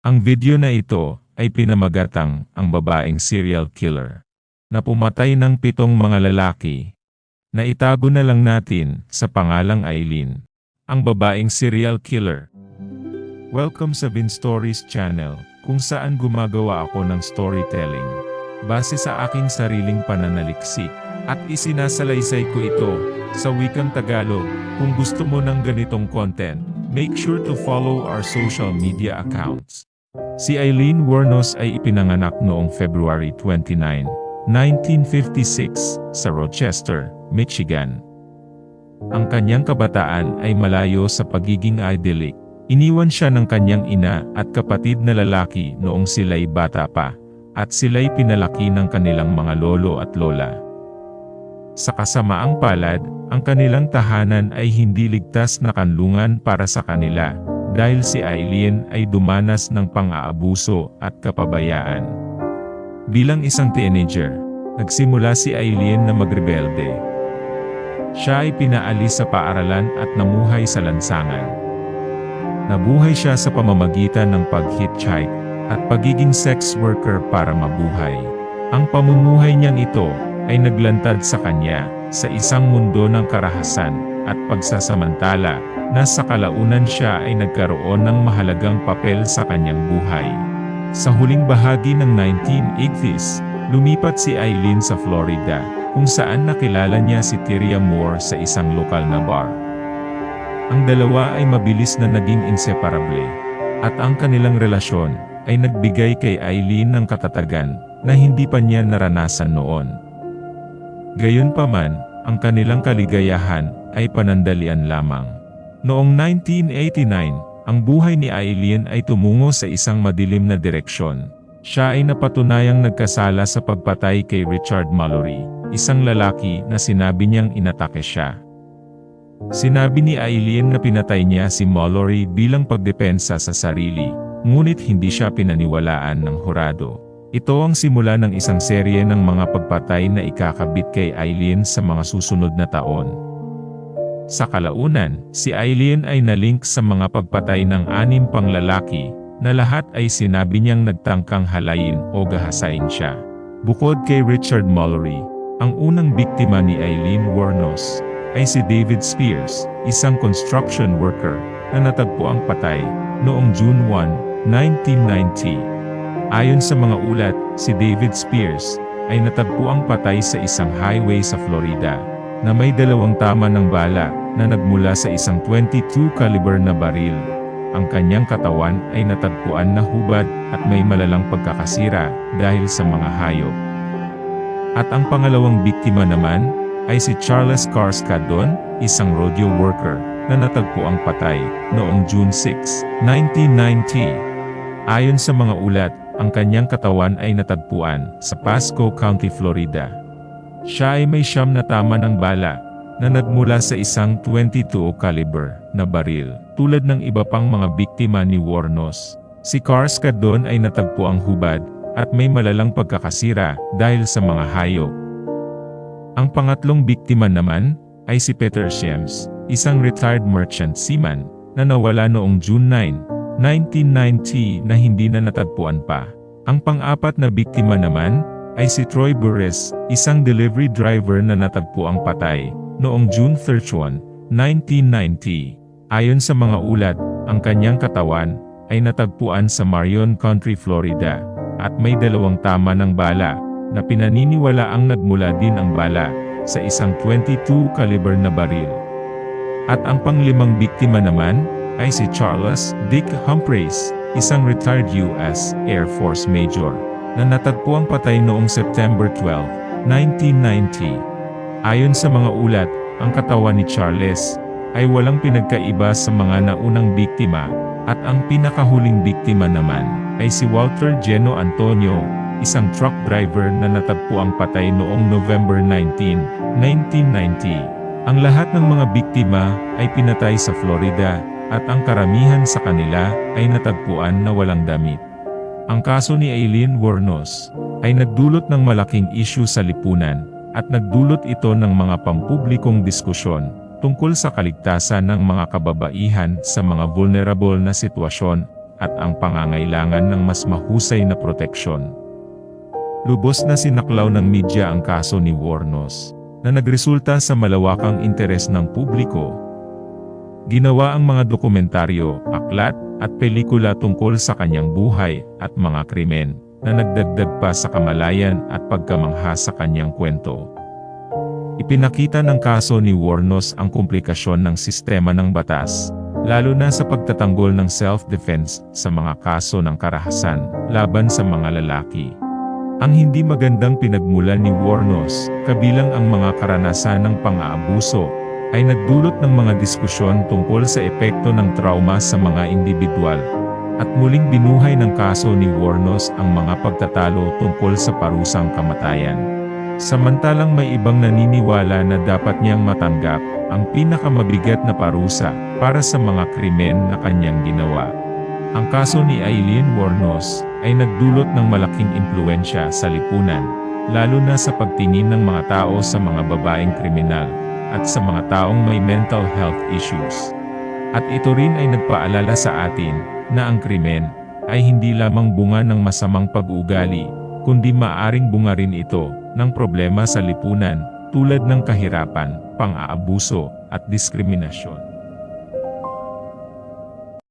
Ang video na ito ay pinamagatang ang babaeng serial killer na pumatay ng 7 mga lalaki. Naitago na lang natin sa pangalang Aileen, ang babaeng serial killer. Welcome sa Vin Stories channel, kung saan gumagawa ako ng storytelling base sa aking sariling pananaliksik at isinasalaysay ko ito sa wikang Tagalog. Kung gusto mo ng ganitong content, make sure to follow our social media accounts. Si Aileen Wuornos ay ipinanganak noong February 29, 1956 sa Rochester, Michigan. Ang kanyang kabataan ay malayo sa pagiging idyllic. Iniwan siya ng kanyang ina at kapatid na lalaki noong sila'y bata pa, at sila'y pinalaki ng kanilang mga lolo at lola. Sa kasamaang palad, ang kanilang tahanan ay hindi ligtas na kanlungan para sa kanila, dahil si Aileen ay dumanas ng pang-aabuso at kapabayaan. Bilang isang teenager, nagsimula si Aileen na magrebelde. Siya ay pinaalis sa paaralan at namuhay sa lansangan. Nabuhay siya sa pamamagitan ng pag-hitchhike at pagiging sex worker para mabuhay. Ang pamumuhay niyang ito ay naglantad sa kanya sa isang mundo ng karahasan at pagsasamantala na sa kalaunan siya ay nagkaroon ng mahalagang papel sa kanyang buhay. Sa huling bahagi ng 1980s, lumipat si Aileen sa Florida, kung saan nakilala niya si Tyria Moore sa isang lokal na bar. Ang dalawa ay mabilis na naging inseparable, at ang kanilang relasyon ay nagbigay kay Aileen ng katatagan na hindi pa niya naranasan noon. Gayunpaman, ang kanilang kaligayahan ay panandalian lamang. Noong 1989, ang buhay ni Aileen ay tumungo sa isang madilim na direksyon. Siya ay napatunayang nagkasala sa pagpatay kay Richard Mallory, isang lalaki na sinabi niyang inatake siya. Sinabi ni Aileen na pinatay niya si Mallory bilang pagdepensa sa sarili, ngunit hindi siya pinaniwalaan ng hurado. Ito ang simula ng isang serye ng mga pagpatay na ikakabit kay Aileen sa mga susunod na taon. Sa kalaunan, si Aileen ay nalink sa mga pagpatay ng 6 pang lalaki, na lahat ay sinabi niyang nagtangkang halayin o gahasain siya. Bukod kay Richard Mallory, ang unang biktima ni Aileen Wuornos ay si David Spears, isang construction worker, na natagpuang patay noong June 1, 1990. Ayon sa mga ulat, si David Spears ay natagpuang patay sa isang highway sa Florida, na may 2 tama ng bala na nagmula sa isang .22 caliber na baril. Ang kanyang katawan ay natagpuan na hubad at may malalang pagkakasira dahil sa mga hayop. At ang pangalawang biktima naman ay si Charles Carscadon, isang rodeo worker, na natagpuang patay noong June 6, 1990. Ayon sa mga ulat, ang kanyang katawan ay natagpuan sa Pasco County, Florida. Siya ay may 9 na tama ng bala na nagmula sa isang .22 caliber na baril. Tulad ng iba pang mga biktima ni Wuornos, si Carscadon ay natagpuang hubad at may malalang pagkakasira dahil sa mga hayop. Ang pangatlong biktima naman ay si Peter Shems, isang retired merchant seaman na nawala noong June 9, 1990 na hindi na natagpuan pa. Ang pang-apat na biktima naman ay si Troy Burress, isang delivery driver na natagpuang patay noong June 31, 1990. Ayon sa mga ulat, ang kanyang katawan ay natagpuan sa Marion County, Florida, at may 2 tama ng bala na pinaniniwalaang nagmula din ang bala sa isang .22 caliber na baril. At ang pang-5 biktima naman ay si Charles Dick Humphreys, isang retired U.S. Air Force Major, na natagpuang patay noong September 12, 1990. Ayon sa mga ulat, ang katawan ni Charles ay walang pinagkaiba sa mga naunang biktima, at ang pinakahuling biktima naman ay si Walter Geno Antonio, isang truck driver na natagpuang patay noong November 19, 1990. Ang lahat ng mga biktima ay pinatay sa Florida, at ang karamihan sa kanila ay natagpuan na walang damit. Ang kaso ni Aileen Wuornos ay nagdulot ng malaking issue sa lipunan, at nagdulot ito ng mga pampublikong diskusyon tungkol sa kaligtasan ng mga kababaihan sa mga vulnerable na sitwasyon at ang pangangailangan ng mas mahusay na proteksyon. Lubos na sinaklaw ng media ang kaso ni Wuornos, na nagresulta sa malawakang interes ng publiko. Ginawa ang mga dokumentaryo, aklat, at pelikula tungkol sa kanyang buhay at mga krimen, na nagdagdag pa sa kamalayan at pagkamangha sa kanyang kwento. Ipinakita ng kaso ni Wuornos ang komplikasyon ng sistema ng batas, lalo na sa pagtatanggol ng self-defense sa mga kaso ng karahasan laban sa mga lalaki. Ang hindi magandang pinagmulan ni Wuornos, kabilang ang mga karanasan ng pang-aabuso, ay nagdulot ng mga diskusyon tungkol sa epekto ng trauma sa mga individual, at muling binuhay ng kaso ni Wuornos ang mga pagtatalo tungkol sa parusang kamatayan. Samantalang may ibang naniniwala na dapat niyang matanggap ang pinakamabigat na parusa para sa mga krimen na kanyang ginawa. Ang kaso ni Aileen Wuornos ay nagdulot ng malaking impluwensya sa lipunan, lalo na sa pagtingin ng mga tao sa mga babaeng kriminal at sa mga taong may mental health issues. At ito rin ay nagpaalala sa atin na ang krimen ay hindi lamang bunga ng masamang pag-uugali, kundi maaaring bunga rin ito ng problema sa lipunan tulad ng kahirapan, pang-aabuso, at diskriminasyon.